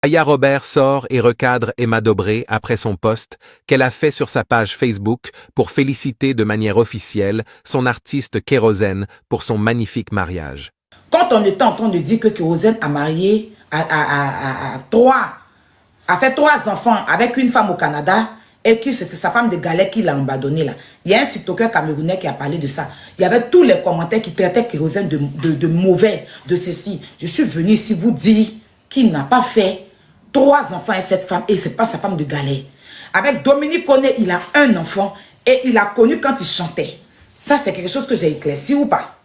Aya Robert sort et recadre Emma Dobré après son post qu'elle a fait sur sa page Facebook pour féliciter de manière officielle son artiste Kérosène pour son magnifique mariage. Quand on était en train de dire que Kérosène a marié a fait 3 enfants avec une femme au Canada et que c'était sa femme de Galais qui l'a abandonné là. Il y a un TikToker camerounais qui a parlé de ça. Il y avait tous les commentaires qui traitaient Kérosène de mauvais, de ceci. Je suis venu ici vous dire qu'il n'a pas fait 3 enfants avec cette femme et c'est pas sa femme de Galais. Avec Dominique Koné, il a 1 enfant et il a connu quand il chantait. Ça, c'est quelque chose que j'ai éclairci ou pas?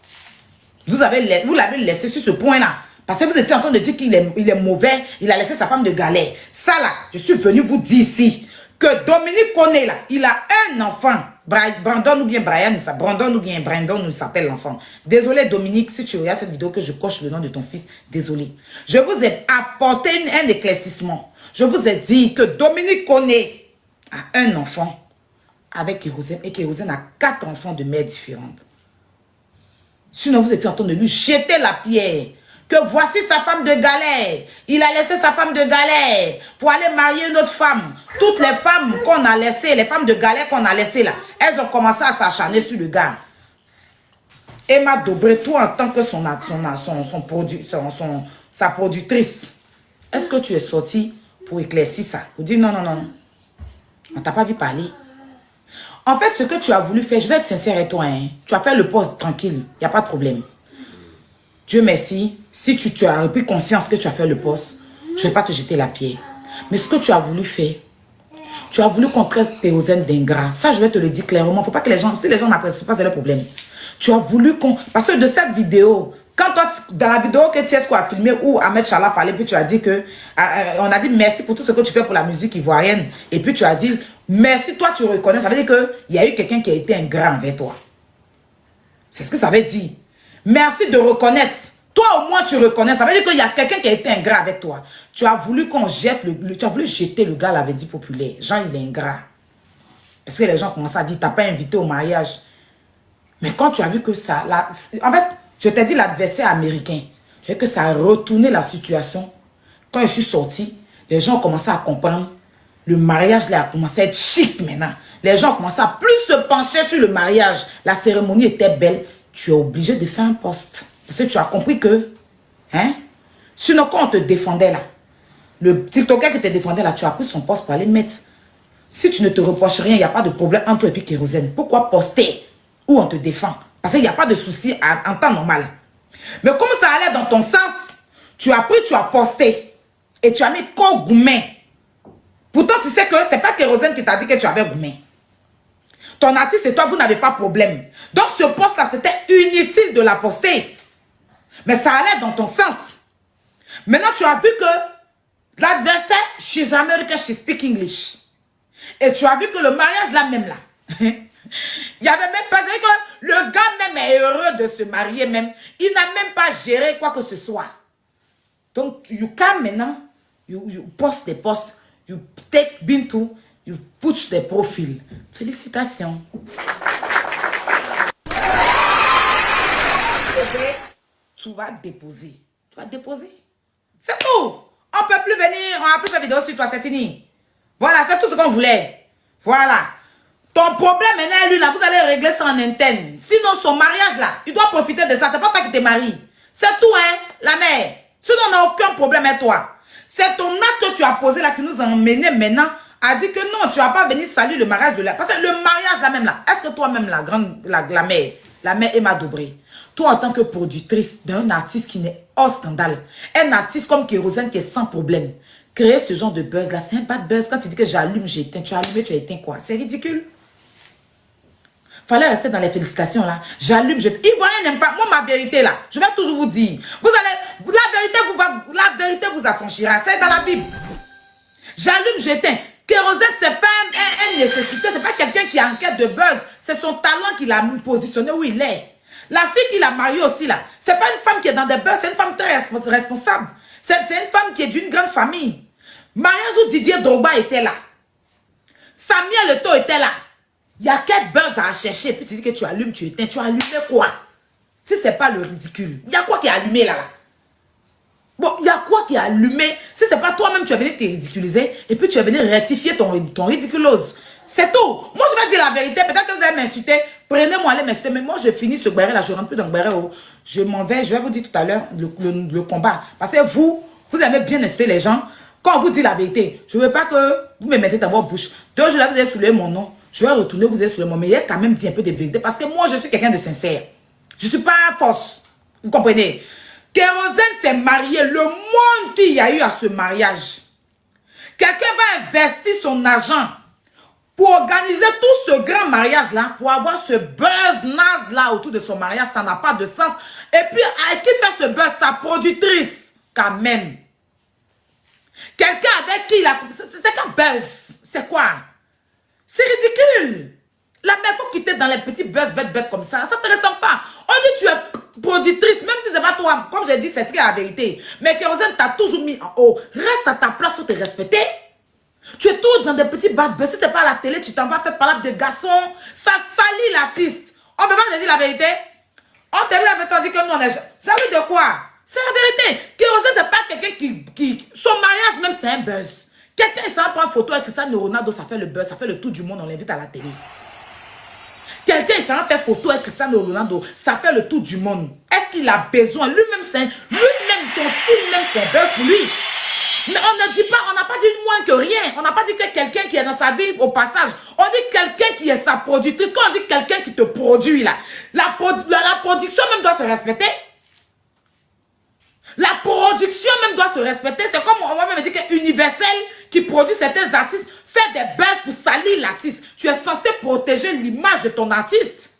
Vous l'avez laissé sur ce point-là. Parce que vous étiez en train de dire qu'il est mauvais, il a laissé sa femme de Galais. Ça là, je suis venu vous dire ici que Dominique Koné là, il a 1 enfant. Brandon ou bien Brian, Brandon ou bien Brandon, il s'appelle l'enfant. Désolé Dominique, si tu regardes cette vidéo que je coche le nom de ton fils, désolé. Je vous ai apporté un éclaircissement. Je vous ai dit que Dominique Koné a 1 enfant avec Kérosène et Kérosène a 4 enfants de mères différentes. Sinon, vous étiez en train de lui jeter la pierre. Que voici sa femme de Galais. Il a laissé sa femme de Galais pour aller marier une autre femme. Toutes les femmes qu'on a laissées, les femmes de Galais qu'on a laissées là, elles ont commencé à s'acharner sur le gars. Emma Dobré, toi en tant que sa productrice, est-ce que tu es sortie pour éclaircir ça? Pour dire non, non, non. On t'a pas vu parler. En fait, ce que tu as voulu faire, je vais être sincère avec toi, hein. Tu as fait le poste tranquille, il n'y a pas de problème. Dieu merci, si tu as repris conscience que tu as fait le poste, je ne vais pas te jeter la pierre. Mais ce que tu as voulu faire, tu as voulu qu'on traite Kérosène d'ingrat. Ça, je vais te le dire clairement. Il ne faut pas que les gens, si les gens n'apprécient pas, c'est le problème. Tu as voulu qu'on... Parce que de cette vidéo, quand toi, dans la vidéo que Tiesco a filmé, où Ahmed Chala parlait, puis tu as dit que... on a dit merci pour tout ce que tu fais pour la musique ivoirienne. Et puis tu as dit, merci, toi tu reconnais. Ça veut dire qu'il y a eu quelqu'un qui a été ingrat envers toi. C'est ce que ça veut dire. Merci de reconnaître. Toi au moins tu reconnais. Ça veut dire qu'il y a quelqu'un qui a été ingrat avec toi. Tu as voulu qu'on jette tu as voulu jeter le gars, l'avait dit populaire. Jean, il est ingrat. Parce que les gens commencent à dire, t'as pas invité au mariage. Mais quand tu as vu que ça... Là, en fait, je t'ai dit l'adversaire américain. J'ai vu que ça a retourné la situation. Quand je suis sorti, les gens ont commencé à comprendre. Le mariage là a commencé à être chic maintenant. Les gens ont commencé à plus se pencher sur le mariage. La cérémonie était belle. Tu es obligé de faire un poste. Parce que tu as compris que... Hein? Sinon, quand on te défendait là, le TikToker qui te défendait là, tu as pris son poste pour aller mettre. Si tu ne te reproches rien, il n'y a pas de problème entre toi et puis Kérosène. Pourquoi poster où on te défend? Parce qu'il n'y a pas de souci en temps normal. Mais comme ça allait dans ton sens, tu as pris, tu as posté. Et tu as mis Goumé. Pourtant, tu sais que ce n'est pas Kérosène qui t'a dit que tu avais Goumé. Ton artiste et toi, vous n'avez pas de problème. Donc, ce poste-là, c'était inutile de la poster. Mais ça allait dans ton sens. Maintenant, tu as vu que l'adversaire, she's American, she speak English. Et tu as vu que le mariage là même là, il n'y avait même pas, c'est que le gars même est heureux de se marier même. Il n'a même pas géré quoi que ce soit. Donc, you come maintenant, you post des posts, you take Bintou, you put des profils. Félicitations. Tu vas déposer. Tu vas déposer. C'est tout. On ne peut plus venir, on n'a plus fait vidéo sur toi, c'est fini. Voilà, c'est tout ce qu'on voulait. Voilà. Ton problème maintenant, lui, là, vous allez régler ça en interne. Sinon, son mariage, là, il doit profiter de ça. C'est pas toi qui te maries. C'est tout, hein, la mère. Sinon, on n'a aucun problème avec toi. C'est ton acte que tu as posé, là, qui nous a emmené maintenant à dire que non, tu vas pas venir saluer le mariage de la... Parce que le mariage, là, même, là, est-ce que toi-même, la mère Emma Dobré, toi, en tant que productrice d'un artiste qui n'est hors scandale, un artiste comme Kérosène qui est sans problème, créer ce genre de buzz là, c'est un bad buzz. Quand tu dis que j'allume, j'éteins, tu as allumé, tu as éteint quoi? C'est ridicule. Fallait rester dans les félicitations là. J'allume, j'éteins. Ivoirien n'aime pas. Moi, ma vérité là, je vais toujours vous dire. La vérité vous affranchira. C'est dans la Bible. J'allume, j'éteins. Kérosène, c'est pas une nécessité. C'est pas quelqu'un qui est en quête de buzz. C'est son talent qui l'a positionné où il est. La fille qu'il a mariée aussi là, c'est pas une femme qui est dans des buzz, c'est une femme très responsable. C'est une femme qui est d'une grande famille. Mariage où Didier Drogba était là. Samuel Eto'o était là. Il y a quel buzz à chercher. Puis tu dis que tu allumes, tu éteins. Tu as allumé quoi? Si c'est pas le ridicule. Il y a quoi qui est allumé là? Bon, il y a quoi qui a allumé? Si c'est pas toi-même, tu es venu te ridiculiser et puis tu es venu rectifier ton ridiculose. C'est tout. Moi, je vais dire la vérité. Peut-être que vous allez m'insulter. Prenez-moi, allez m'insulter. Mais moi, je finis ce barré là. Je ne rentre plus dans le barré. Je m'en vais. Je vais vous dire tout à l'heure le combat. Parce que vous aimez bien insulter les gens. Quand on vous dit la vérité, je ne veux pas que vous me mettez dans votre bouche. 2 jours là, vous avez soulevé mon nom. Je vais retourner, vous avez soulevé mon nom. Mais il y a quand même dit un peu de vérité. Parce que moi, je suis quelqu'un de sincère. Je ne suis pas fausse. Vous comprenez? Kérosène s'est marié. Le monde qu'il y a eu à ce mariage. Quelqu'un va investir son argent pour organiser tout ce grand mariage-là, pour avoir ce buzz naze-là autour de son mariage, ça n'a pas de sens. Et puis, qui fait ce buzz? Sa productrice, quand même. Quelqu'un avec qui il a... C'est qu'un buzz. C'est quoi? C'est ridicule. La mère, faut quitter dans les petits buzz bêtes comme ça. Ça ne te ressemble pas. On dit tu es productrice, même si c'est pas toi. Comme j'ai dit, c'est ce qui est la vérité. Mais Kérosène t'a toujours mis en haut. Reste à ta place, faut te respecter. Tu es tout dans des petits bad buzz. Si c'est pas à la télé, tu t'en vas faire parler de garçons. Ça salit l'artiste. On peut pas te dire la vérité. On t'a vu la vérité, on dit que nous on est... J'avais de quoi? C'est la vérité. Kérosène, c'est pas quelqu'un qui... Son mariage même, c'est un buzz. Quelqu'un, il s'en prend une photo avec Cristiano Ronaldo, ça fait le buzz, ça fait le tour du monde, on l'invite à la télé. Quelqu'un, il s'en fait photo avec Cristiano Ronaldo, ça fait le tour du monde. Est-ce qu'il a besoin? Lui-même, son style même, c'est un buzz pour lui. Mais on ne dit pas, on n'a pas dit moins que rien. On n'a pas dit que quelqu'un qui est dans sa vie au passage. On dit quelqu'un qui est sa productrice. Quand on dit quelqu'un qui te produit là, la production même doit se respecter. La production même doit se respecter. C'est comme on va même dire qu'Universel qui produit certains artistes fait des buzz pour salir l'artiste. Tu es censé protéger l'image de ton artiste.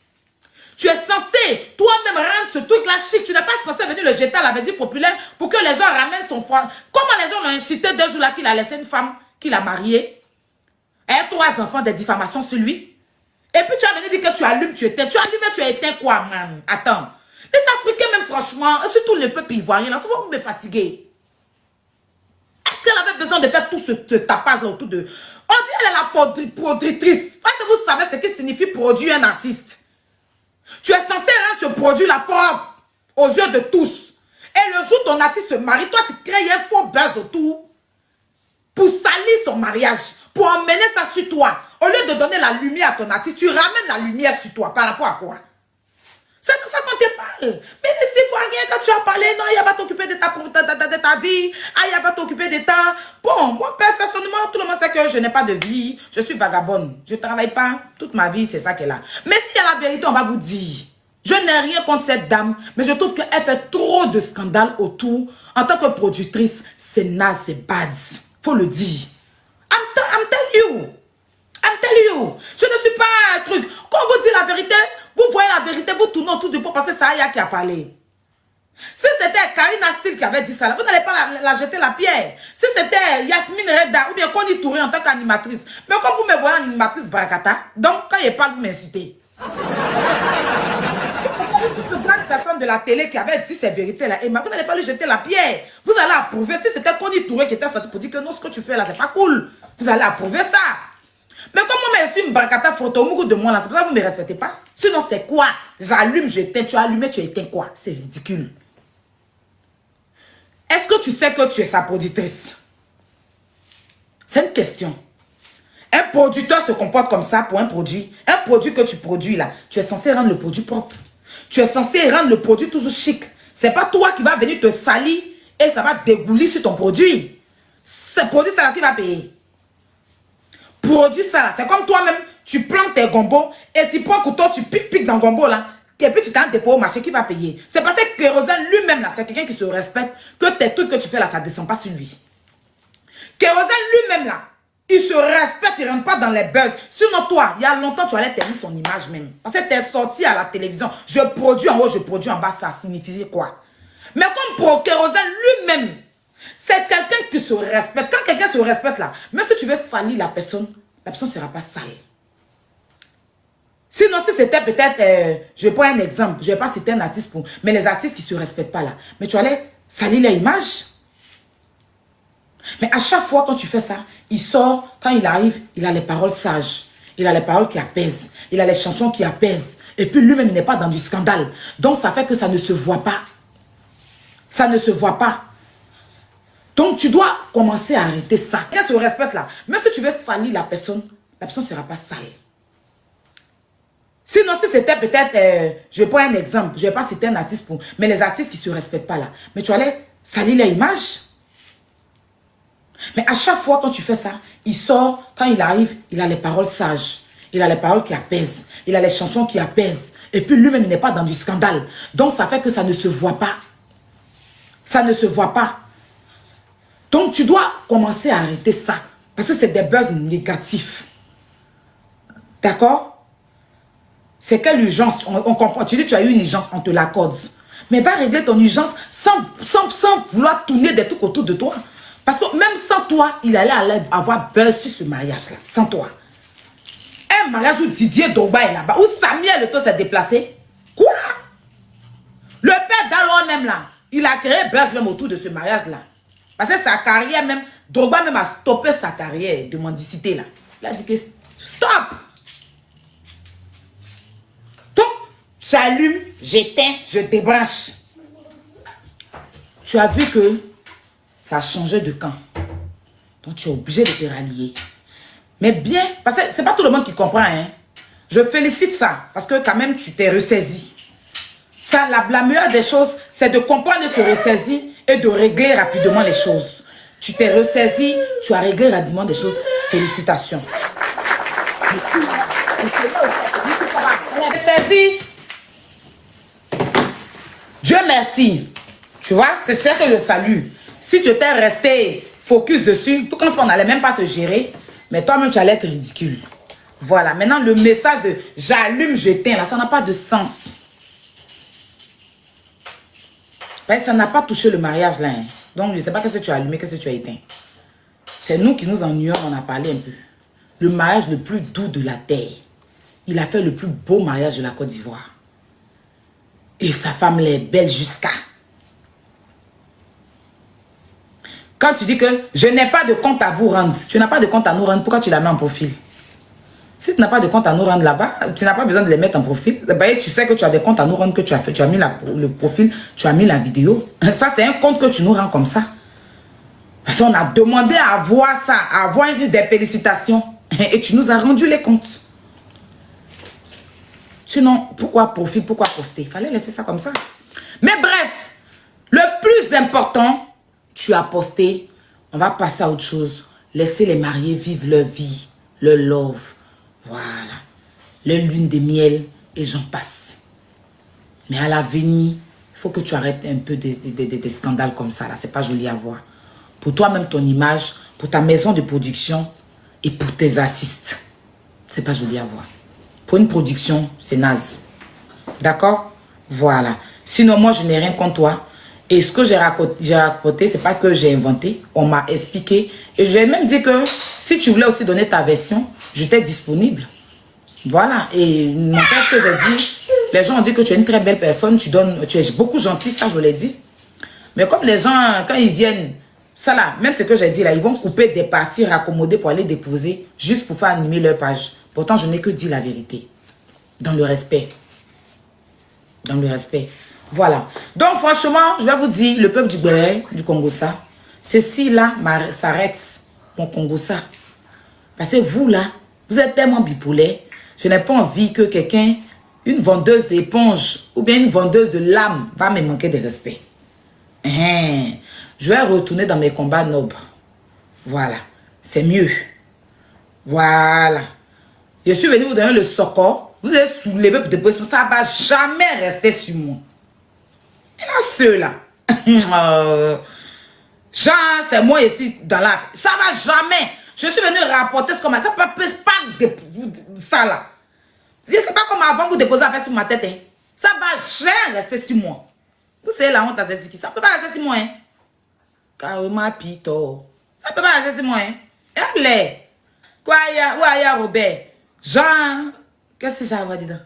Tu es censé toi-même rendre ce truc-là chic. Tu n'es pas censé venir le jeter à la vedette populaire pour que les gens ramènent son frère. Comment les gens l'ont incité 2 jours là qu'il a laissé une femme qu'il a mariée et 3 enfants, des diffamations sur lui. Et puis tu as venu dire que tu allumes, tu éteins. Tu allumes, tu éteins quoi, man? Attends. Les Africains, même franchement, surtout les peuples ivoiriens, là, souvent vous me fatiguez. Est-ce qu'elle avait besoin de faire tout ce tapage là autour de... On dit qu'elle est la productrice. Est-ce que vous savez ce qui signifie produire un artiste? Tu es censé rendre ce produit-là propre aux yeux de tous. Et le jour où ton artiste se marie, toi tu crées un faux buzz autour pour salir son mariage, pour emmener ça sur toi. Au lieu de donner la lumière à ton artiste, tu ramènes la lumière sur toi. Par rapport à quoi? C'est de ça qu'on te parle. Mais s'il faut rien quand tu as parlé, non, il va t'occuper de ta vie. Ah, il va t'occuper de ta... Bon, moi, personnellement, tout le monde sait que je n'ai pas de vie. Je suis vagabonde. Je ne travaille pas. Toute ma vie, c'est ça qu'elle a. Mais s'il y a la vérité, on va vous dire. Je n'ai rien contre cette dame, mais je trouve qu'elle fait trop de scandales autour. En tant que productrice, c'est naze, c'est bad. Faut le dire. I'm telling you. Je ne suis pas un truc. Quand on vous dit la vérité, vous voyez la vérité, vous tournez autour du pot parce que c'est Aya qui a parlé. Si c'était Karina Steele qui avait dit ça, vous n'allez pas la jeter la pierre. Si c'était Yasmine Reda ou bien Connie Touré en tant qu'animatrice. Mais comme vous me voyez en animatrice Brakata, donc quand il parle, vous m'incitez. Cette grande personne de la télé qui avait dit ces vérités-là, Emma, vous n'allez pas lui jeter la pierre. Vous allez approuver. Si c'était Connie Touré qui était sorti pour dire que non, ce que tu fais là, c'est pas cool. Vous allez approuver ça. Mais comme moi, je suis une Brakata photo au de moi là, c'est pour ça que vous ne me respectez pas. Sinon, c'est quoi? J'allume, j'éteins. Tu as allumé, tu éteins quoi? C'est ridicule. Est-ce que tu sais que tu es sa productrice? C'est une question. Un producteur se comporte comme ça pour un produit. Un produit que tu produis là, tu es censé rendre le produit propre. Tu es censé rendre le produit toujours chic. C'est pas toi qui vas venir te salir et ça va dégoulir sur ton produit. C'est le produit ça là qui va payer. Produit ça là, c'est comme toi-même, tu plantes tes gombos et tu prends un couteau, tu piques dans le gombo là. Et puis tu t'as un dépôt au marché qui va payer. C'est parce que Kérosène lui-même là, c'est quelqu'un qui se respecte, que tes trucs que tu fais là, ça ne descend pas sur lui. Kérosène lui-même là, il se respecte, il ne rentre pas dans les buzz. Sinon toi, il y a longtemps tu allais terminer son image même. Parce que tu es sorti à la télévision, je produis en haut, je produis en bas, ça signifie quoi? Mais comme pour Kérosène lui-même, c'est quelqu'un qui se respecte. Quand quelqu'un se respecte là, même si tu veux salir la personne ne sera pas sale. Sinon, si c'était peut-être, je prends un exemple, je ne vais pas citer un artiste pour, mais les artistes qui ne se respectent pas là, mais tu allais salir leur image. Mais à chaque fois quand tu fais ça, il sort, quand il arrive, il a les paroles sages, il a les paroles qui apaisent, il a les chansons qui apaisent, et puis lui-même n'est pas dans du scandale. Donc ça fait que ça ne se voit pas. Ça ne se voit pas. Donc, tu dois commencer à arrêter ça. Qu'est-ce que se respecte là? Même si tu veux salir la personne ne sera pas sale. Sinon, si c'était peut-être, je vais prendre un exemple, je ne vais pas citer un artiste, mais les artistes qui ne se respectent pas là, mais tu allais salir leur image. Mais à chaque fois quand tu fais ça, il sort, quand il arrive, il a les paroles sages, il a les paroles qui apaisent, il a les chansons qui apaisent. Et puis lui-même, il n'est pas dans du scandale. Donc ça fait que ça ne se voit pas. Ça ne se voit pas. Donc tu dois commencer à arrêter ça. Parce que c'est des buzz négatifs. D'accord? C'est quelle urgence? On comprend. Tu dis tu as eu une urgence, on te l'accorde. Mais va régler ton urgence sans vouloir tourner des trucs autour de toi. Parce que même sans toi, il allait avoir buzz sur ce mariage-là. Sans toi. Un mariage où Didier Drogba est là-bas. Où Samuel Eto'o s'est déplacé. Quoi? Le père d'Alor même là. Il a créé buzz même autour de ce mariage-là. Parce que sa carrière même, Drogba même a stoppé sa carrière de mendicité là. Il a dit que stop. Donc, j'allume, j'éteins, je débranche. Tu as vu que ça a changé de camp. Donc, tu es obligé de te rallier. Mais bien, parce que c'est pas tout le monde qui comprend. Hein. Je félicite ça, parce que quand même, tu t'es ressaisi. Ça, la meilleure des choses, c'est de comprendre et se ressaisir et de régler rapidement les choses. Tu t'es ressaisi, tu as réglé rapidement des choses. Félicitations. Ressaisi. Dieu merci. Tu vois, c'est ça que je salue. Si tu étais resté focus dessus, tout comme on n'allait même pas te gérer, mais toi-même, tu allais être ridicule. Voilà. Maintenant, le message de j'allume, j'éteins, là, ça n'a pas de sens. Ben, ça n'a pas touché le mariage, là. Hein. Donc, je ne sais pas qu'est-ce que tu as allumé, qu'est-ce que tu as éteint. C'est nous qui nous ennuyons, on a parlé un peu. Le mariage le plus doux de la terre. Il a fait le plus beau mariage de la Côte d'Ivoire. Et sa femme, elle est belle jusqu'à... Quand tu dis que je n'ai pas de compte à vous rendre, tu n'as pas de compte à nous rendre, pourquoi tu la mets en profil? Si tu n'as pas de compte à nous rendre là-bas, tu n'as pas besoin de les mettre en profil. Ben, tu sais que tu as des comptes à nous rendre que tu as fait. Tu as mis le profil, tu as mis la vidéo. Ça, c'est un compte que tu nous rends comme ça. Parce qu'on a demandé à avoir ça, à avoir des félicitations. Et tu nous as rendu les comptes. Sinon, pourquoi profil, pourquoi poster? Il fallait laisser ça comme ça. Mais bref, le plus important... Tu as posté, on va passer à autre chose. Laissez les mariés vivre leur vie, leur love. Voilà. Leur lune de miel et j'en passe. Mais à l'avenir, il faut que tu arrêtes un peu des scandales comme ça. C'est pas joli à voir. Pour toi-même, ton image, pour ta maison de production et pour tes artistes. C'est pas joli à voir. Pour une production, c'est naze. D'accord? Voilà. Sinon, moi, je n'ai rien contre toi. Et ce que j'ai raconté, c'est pas que j'ai inventé. On m'a expliqué. Et j'ai même dit que si tu voulais aussi donner ta version, j'étais disponible. Voilà. Et n'empêche que j'ai dit, les gens ont dit que tu es une très belle personne, tu es beaucoup gentil, ça je l'ai dit. Mais comme les gens, quand ils viennent, ça là, même ce que j'ai dit là, ils vont couper des parties raccommodées pour aller déposer, juste pour faire animer leur page. Pourtant, je n'ai que dit la vérité. Dans le respect. Dans le respect. Voilà. Donc, franchement, je vais vous dire, le peuple du Bénin, du Congo-Ça, ceci là s'arrête, mon Congo-Ça. Parce que vous là, vous êtes tellement bipolaire, je n'ai pas envie que quelqu'un, une vendeuse d'éponge ou bien une vendeuse de lames va me manquer de respect. Je vais retourner dans mes combats nobles. Voilà. C'est mieux. Voilà. Je suis venu vous donner le socor. Vous êtes soulevé pour déposer. Ça ne va jamais rester sur moi. Et à ceux-là, Jean, c'est moi ici dans la... Ça va jamais. Je suis venu rapporter ce qu'on m'a... Ça ne peut pas ça là. C'est pas comme avant vous déposez la sur ma tête. Hein. Ça va jamais rester sur moi. Vous savez la honte à c'est qui? Ça ne peut pas rester sur moi. Hein. Carrément pito. Ça ne peut pas rester sur moi. Hein. Allez. Quoi y a Robert? Jean, qu'est-ce que j'ai à voir dedans?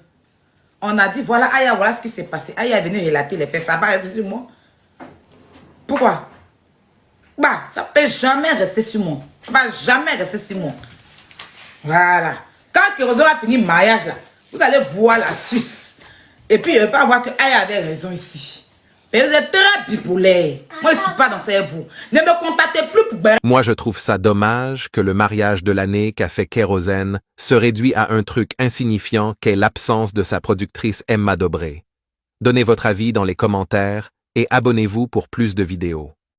On a dit, voilà, Aya, voilà ce qui s'est passé. Aya est venu relater les faits. Ça va rester sur moi. Pourquoi? Bah, ça ne peut jamais rester sur moi. Ça ne va jamais rester sur moi. Voilà. Quand Kérozo a fini le mariage, là, vous allez voir la suite. Et puis, il ne va pas voir que Aya avait raison ici. Mais vous êtes très bipolaire. Moi, je ne suis pas dans vous. Ne me contactez plus pour... Moi, je trouve ça dommage que le mariage de l'année qu'a fait Kérosène se réduit à un truc insignifiant qu'est l'absence de sa productrice Emma Dobré. Donnez votre avis dans les commentaires et abonnez-vous pour plus de vidéos.